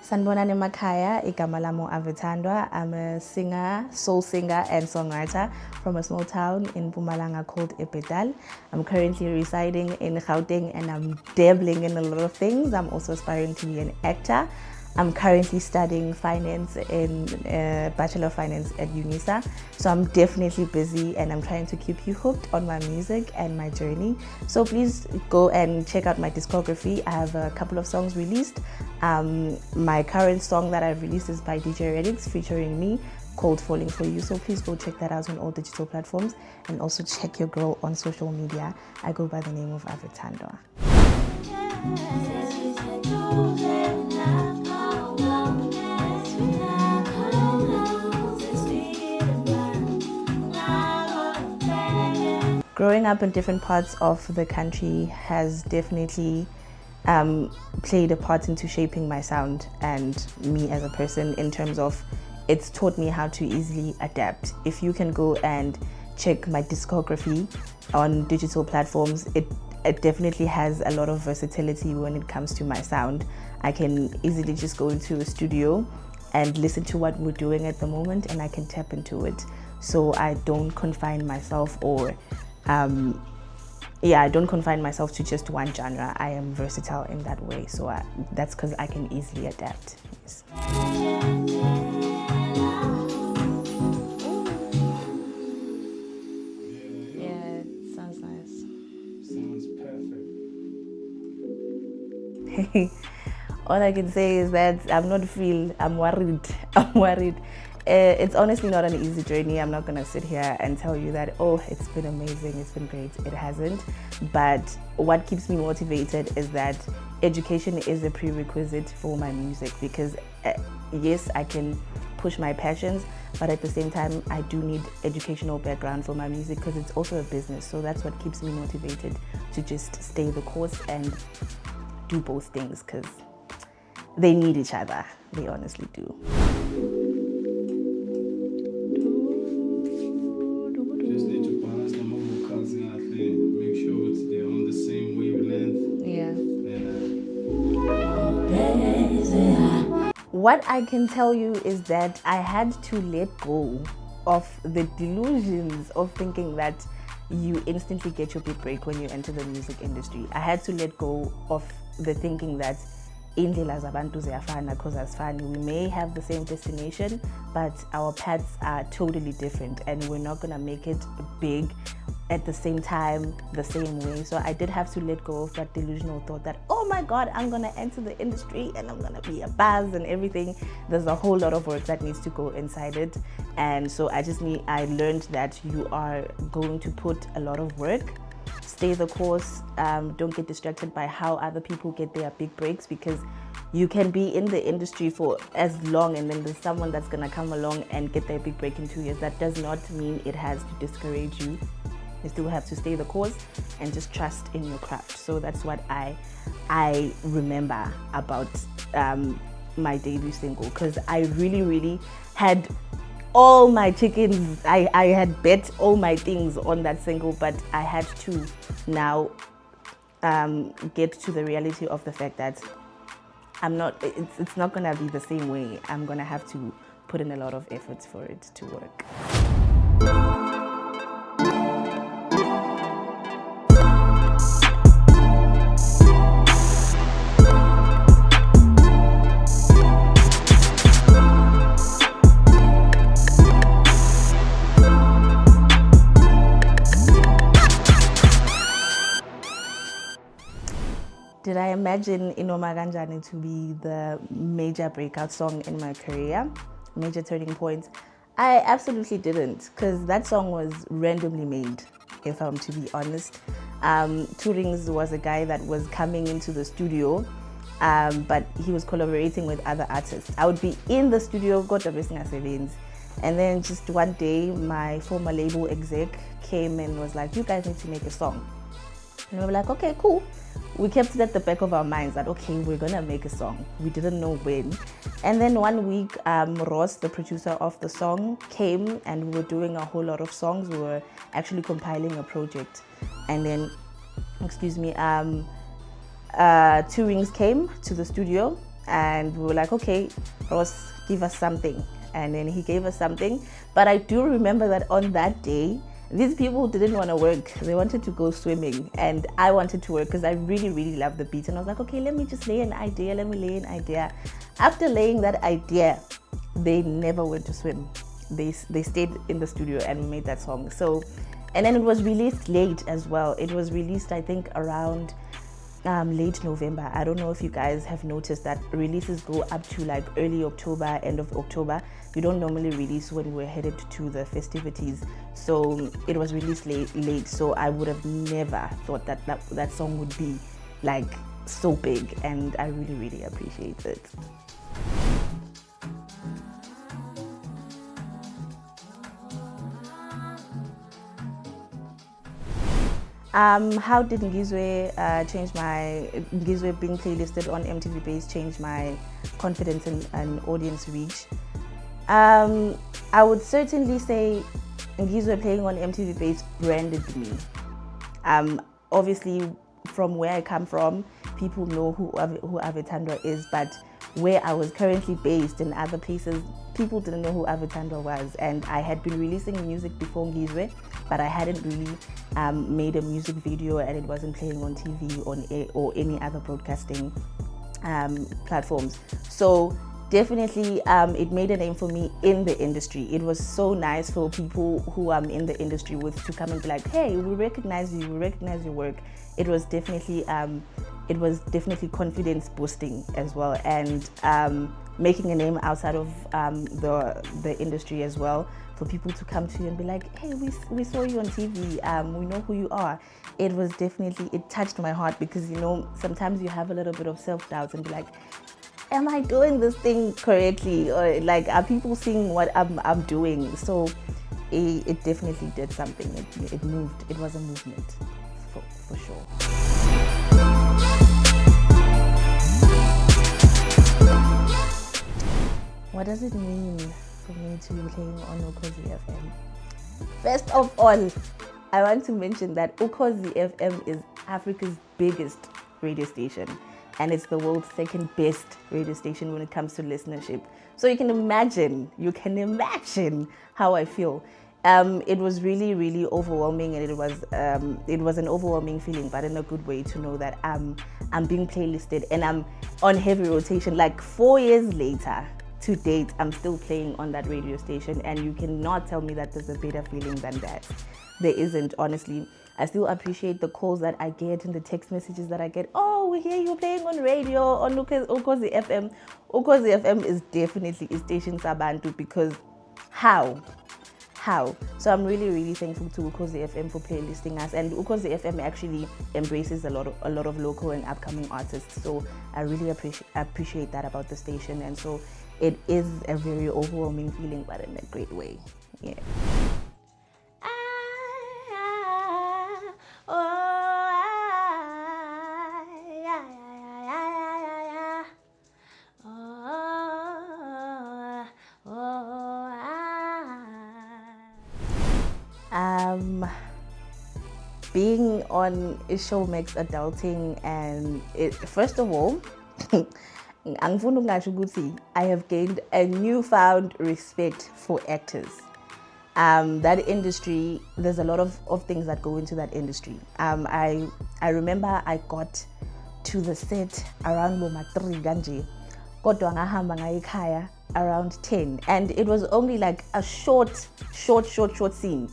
Sanibonani emakhaya, igama lami Avethandwa. I'm a singer, soul singer and songwriter from a small town in Mpumalanga called Bethal. I'm currently residing in Gauteng and I'm dabbling in a lot of things. I'm also aspiring to be an actor. I'm currently studying finance in Bachelor of Finance at UNISA. So I'm definitely busy and I'm trying to keep you hooked on my music and my journey. So please go and check out my discography. I have a couple of songs released. My current song that I've released is by DJ Redix featuring me called Falling For You. So please go check that out on all digital platforms and also check your girl on social media. I go by the name of Avethandwa. Growing up in different parts of the country has definitely played a part into shaping my sound and me as a person, in terms of it's taught me how to easily adapt. If you can go and check my discography on digital platforms, it definitely has a lot of versatility when it comes to my sound. I can easily just go into a studio and listen to what we're doing at the moment and I can tap into it. So I don't confine myself I don't confine myself to just one genre. I am versatile in that way. So that's because I can easily adapt. Yes. Yeah, it sounds nice. Sounds perfect. All I can say is that I'm worried. I'm worried. It's honestly not an easy journey. I'm not gonna sit here and tell you that, oh, it's been amazing, it's been great. It hasn't. But what keeps me motivated is that education is a prerequisite for my music, because yes, I can push my passions, but at the same time, I do need educational background for my music because it's also a business. So that's what keeps me motivated to just stay the course and do both things, because they need each other. They honestly do. Just need to balance the vocals and I think make sure they're on the same wavelength. Yeah. Yeah. What I can tell you is that I had to let go of the delusions of thinking that you instantly get your big break when you enter the music industry. I had to let go of the thinking that indlela zabantu ziyafana because asifani. We may have the same destination, but our paths are totally different and we're not gonna make it big at the same time, the same way. So I did have to let go of that delusional thought that, oh my God, I'm gonna enter the industry and I'm gonna be a buzz and everything. There's a whole lot of work that needs to go inside it. And so I learned that you are going to put a lot of work. Stay the course, don't get distracted by how other people get their big breaks, because you can be in the industry for as long and then there's someone that's gonna come along and get their big break in 2 years. That does not mean it has to discourage you. You still have to stay the course and just trust in your craft. So that's what I remember about my debut single, because I really had all my chickens, I had bet all my things on that single, but I had to now get to the reality of the fact that it's not gonna be the same way. I'm gonna have to put in a lot of efforts for it to work. Did I imagine Inoma Ganjani to be the major breakout song in my career, major turning point? I absolutely didn't, because that song was randomly made, if I'm to be honest. Two Rings was a guy that was coming into the studio but he was collaborating with other artists. I would be in the studio, and then just one day, my former label exec came and was like, you guys need to make a song. And we were like, okay, cool. We kept it at the back of our minds that, okay, we're gonna make a song. We didn't know when. And then one week, Ross, the producer of the song, came and we were doing a whole lot of songs. We were actually compiling a project. And then, 2 Rings came to the studio and we were like, okay, Ross, give us something. And then he gave us something. But I do remember that on that day, these people didn't want to work. They wanted to go swimming. And I wanted to work because I really, really love the beat. And I was like, okay, let me just lay an idea. After laying that idea, they never went to swim. They stayed in the studio and we made that song. So, and then it was released late as well. It was released, I think, around late November. I don't know if you guys have noticed that releases go up to like early October, end of October. We don't normally release when we're headed to the festivities. So it was released late. So I would have never thought that song would be like so big, and I really, really appreciate it. How did Ngizwe Ngizwe being playlisted on MTV Base change my confidence and audience reach? I would certainly say Ngizwe playing on MTV Base branded me. Obviously, from where I come from, people know who Avethandwa is, but where I was currently based in other places, people didn't know who Avethandwa was. And I had been releasing music before Ngizwe, but I hadn't really made a music video, and it wasn't playing on TV or any other broadcasting platforms. So definitely it made a name for me in the industry. It was so nice for people who I'm in the industry with to come and be like, hey, we recognize you, we recognize your work. It was definitely confidence boosting as well, and making a name outside of the industry as well, for people to come to you and be like, hey, we saw you on TV, we know who you are. It was definitely, it touched my heart, because, you know, sometimes you have a little bit of self-doubt and be like, am I doing this thing correctly? Or like, are people seeing what I'm doing? So it definitely did something. It moved. It was a movement, for sure. What does it mean for me to be playing on Ukhozi FM? First of all, I want to mention that Ukhozi FM is Africa's biggest radio station, and it's the world's second best radio station when it comes to listenership. So you can imagine how I feel. It was really, really overwhelming, and it was an overwhelming feeling, but in a good way, to know that I'm being playlisted and I'm on heavy rotation. Like 4 years later, to date, I'm still playing on that radio station, and you cannot tell me that there's a better feeling than that. There isn't, honestly. I still appreciate the calls that I get and the text messages that I get. Oh, we hear you playing on radio on Ukhozi FM. Ukhozi FM is definitely a station Sabantu, because how? So I'm really, really thankful to Ukhozi FM for playlisting us, and Ukhozi FM actually embraces a lot of local and upcoming artists. So I really appreciate that about the station, and so it is a very overwhelming feeling, but in a great way. Yeah. Being on Showmax Adulting, and first of all, I have gained a newfound respect for actors. That industry, there's a lot of things that go into that industry. I remember I got to the set around Boma 3 Ganje, kodwa ngahamba ngayikhaya around 10, and it was only like a short scene.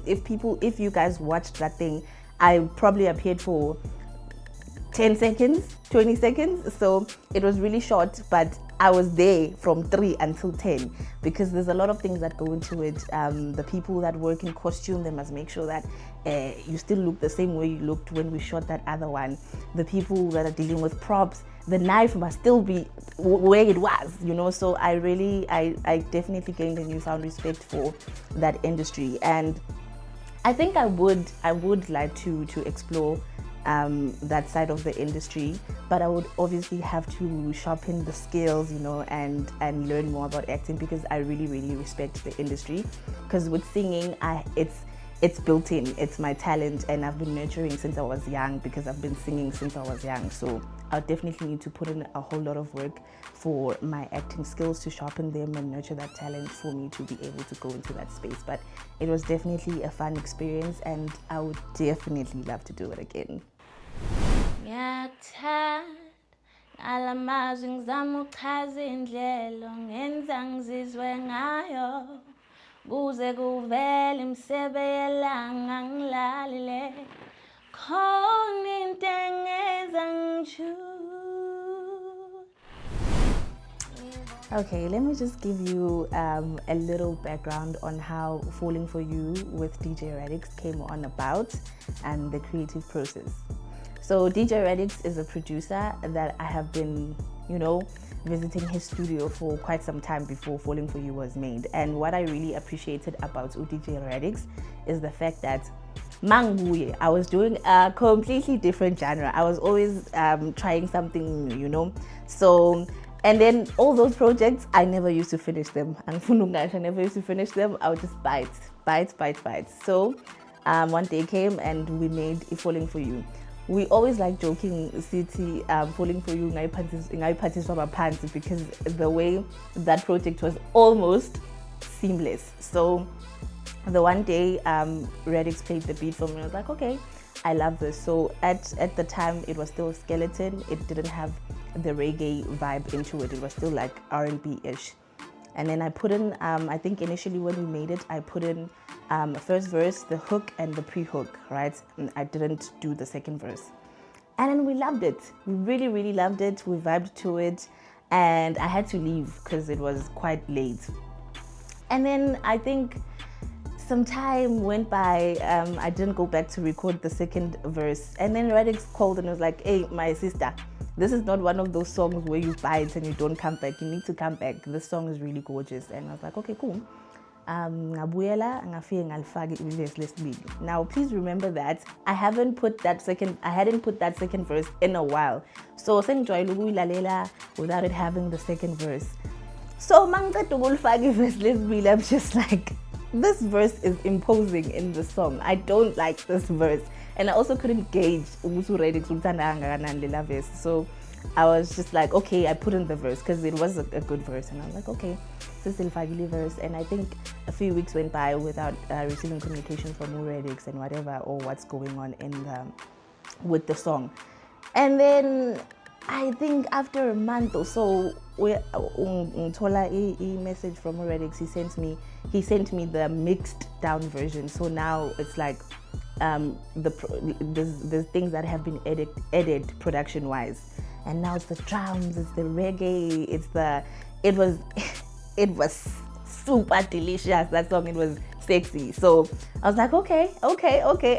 If you guys watched that thing, I probably appeared for 10 seconds, 20 seconds. So it was really short, but I was there from 3 until 10, because there's a lot of things that go into it. The people that work in costume, they must make sure that you still look the same way you looked when we shot that other one. The people that are dealing with props, the knife must still be where it was, you know. So I definitely gained a newfound respect for that industry, and I think I would like to explore that side of the industry, but I would obviously have to sharpen the skills, you know, and learn more about acting, because I really respect the industry. Because with singing, it's built in, it's my talent, and I've been nurturing since I was young, because I've been singing since I was young. So I definitely need to put in a whole lot of work for my acting skills to sharpen them and nurture that talent for me to be able to go into that space. But it was definitely a fun experience, and I would definitely love to do it again. Ngiyakuthanda ngalamazwi ngizama ukuchaza indlela ngenza ngizizwe ngayo kuze kuvele imisebe yelanga ngilalile khona into engenza ngijule. Okay, let me just give you a little background on how Falling For You with DJ Radix came on about and the creative process. So DJ Radix is a producer that I have been, you know, visiting his studio for quite some time before Falling For You was made. And what I really appreciated about DJ Radix is the fact that Manguye, I was doing a completely different genre. I was always trying something new, you know. So, and then all those projects, I never used to finish them. And I never used to finish them. I would just bite. So one day came and we made Falling For You. We always like joking, City, Falling For You, because the way that project was almost seamless. So the one day, Radix played the beat for me, and I was like, okay, I love this. So at the time, it was still Skeleton. It didn't have the reggae vibe into it. It was still like R&B-ish. And then I put in, I think initially when we made it, I put in first verse, the hook, and the pre-hook, right? And I didn't do the second verse. And then we loved it. We really loved it. We vibed to it. And I had to leave because it was quite late. And then I think some time went by. I didn't go back to record the second verse. And then Radix called and was like, hey, my sister, this is not one of those songs where you buy it and you don't come back. You need to come back. This song is really gorgeous. And I was like, okay, cool. Now please remember that I hadn't put that second verse in a while. So without it having the second verse. So I'm just like, this verse is imposing in the song. I don't like this verse. And I also couldn't gauge so I was just like, okay, I put in the verse because it was a good verse. And I was like, okay, this is the verse. And I think a few weeks went by without receiving communication from Radix and whatever, or what's going on with the song. And then I think after a month or so, Tola a message from Radix. He sent me the mixed down version. So now it's like there's things that have been edited production wise, and now it's the drums, it's the reggae, it was super delicious, that song. It was sexy. So I was like, okay,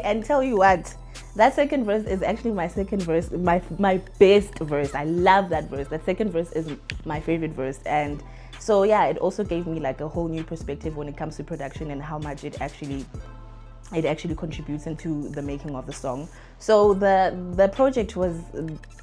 and tell you what, that second verse is actually my second verse, my best verse. I love that verse. That second verse is my favorite verse. And so yeah, it also gave me like a whole new perspective when it comes to production and how much it actually contributes into the making of the song. So the project was,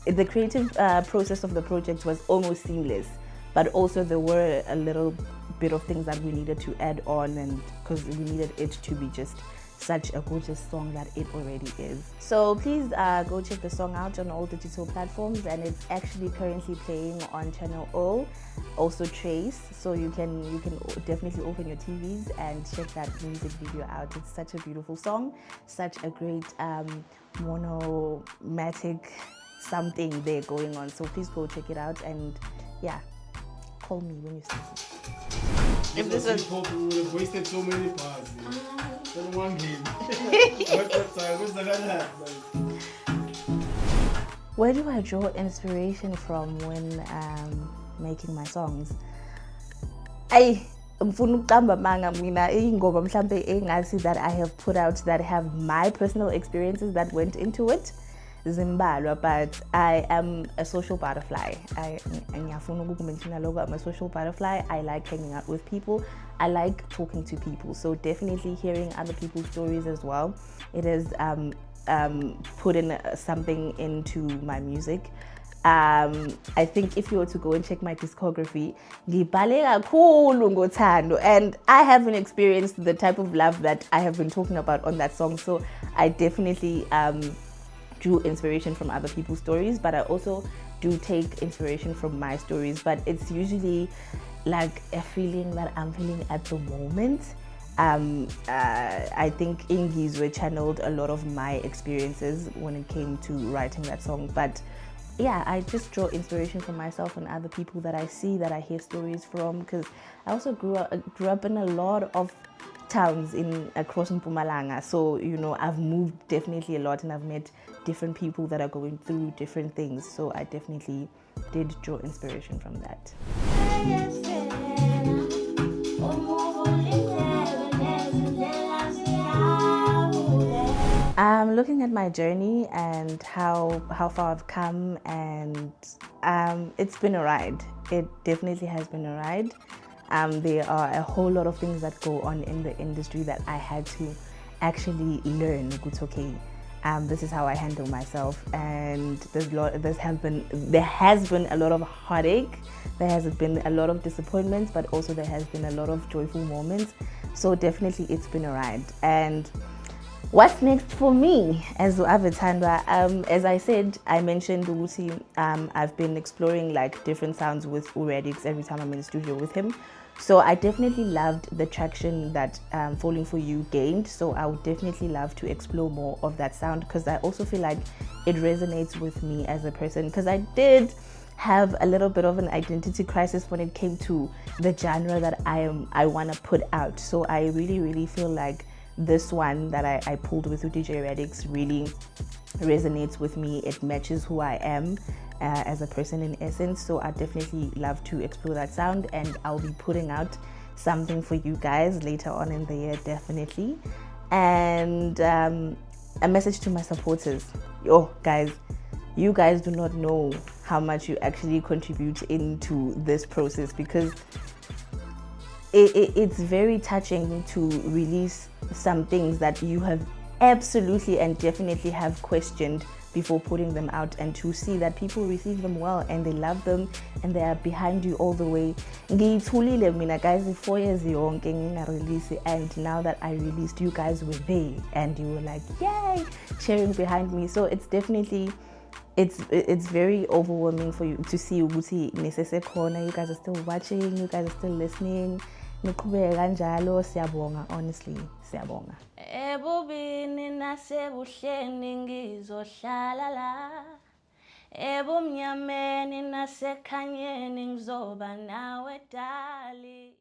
the creative process of the project was almost seamless, but also there were a little bit of things that we needed to add on, and because we needed it to be just such a gorgeous song that it already is. So please go check the song out on all digital platforms, and it's actually currently playing on channel O, also Trace. So you can definitely open your TVs and check that music video out. It's such a beautiful song, such a great monomatic something there going on. So please go check it out, and yeah, call me when you see it. If this was hip-hop, we would have wasted so many parts. Then one game. Where do I draw inspiration from when making my songs? Ngifuna ukuqamba manga mina ingoma mhlambe engathi that I have put out that have my personal experiences that went into it. zimbalwa, but I am a social butterfly. I'm a social butterfly. I like hanging out with people. I like talking to people. So definitely hearing other people's stories as well. It has put in something into my music. I think if you were to go and check my discography, and I haven't experienced the type of love that I have been talking about on that song. So I definitely drew inspiration from other people's stories, but I also do take inspiration from my stories. But it's usually like a feeling that I'm feeling at the moment. I think Ingizwe channeled a lot of my experiences when it came to writing that song. But yeah, I just draw inspiration from myself and other people that I see, that I hear stories from, because I also grew up in a lot of towns across Mpumalanga. So, you know, I've moved definitely a lot, and I've met different people that are going through different things. So I definitely did draw inspiration from that. I'm looking at my journey and how far I've come, and it's been a ride. It definitely has been a ride. There are a whole lot of things that go on in the industry that I had to actually learn. Okay, this is how I handle myself, and there has been a lot of heartache. There has been a lot of disappointments, but also there has been a lot of joyful moments. So definitely, it's been a ride. And what's next for me as Avethandwa? As I said, I mentioned Uguti. I've been exploring like different sounds with Radix every time I'm in the studio with him. So I definitely loved the traction that Falling For You gained. So I would definitely love to explore more of that sound, because I also feel like it resonates with me as a person, because I did have a little bit of an identity crisis when it came to the genre that I want to put out. So I really feel like this one that I pulled with DJ Radix really resonates with me. It matches who I am as a person in essence. So I definitely love to explore that sound, and I'll be putting out something for you guys later on in the year, definitely. And a message to my supporters. Yo, guys, you guys do not know how much you actually contribute into this process, because it's very touching to release some things that you have absolutely and definitely have questioned before putting them out, and to see that people receive them well and they love them and they are behind you all the way. Ngiyithulile mina guys 4 years yonke ngingarelease, and now that I released, you guys were there and you were like, yay, cheering behind me. So it's definitely it's very overwhelming for you to see ukuthi nisesekhona, you guys are still watching, you guys are still listening. Niqhubeke kanjalo, siyabonga, honestly siyabonga. Ebubini nasebuhleni ngizohlala la, ebumnyameni nasekhanyeni ngizoba nawe dali.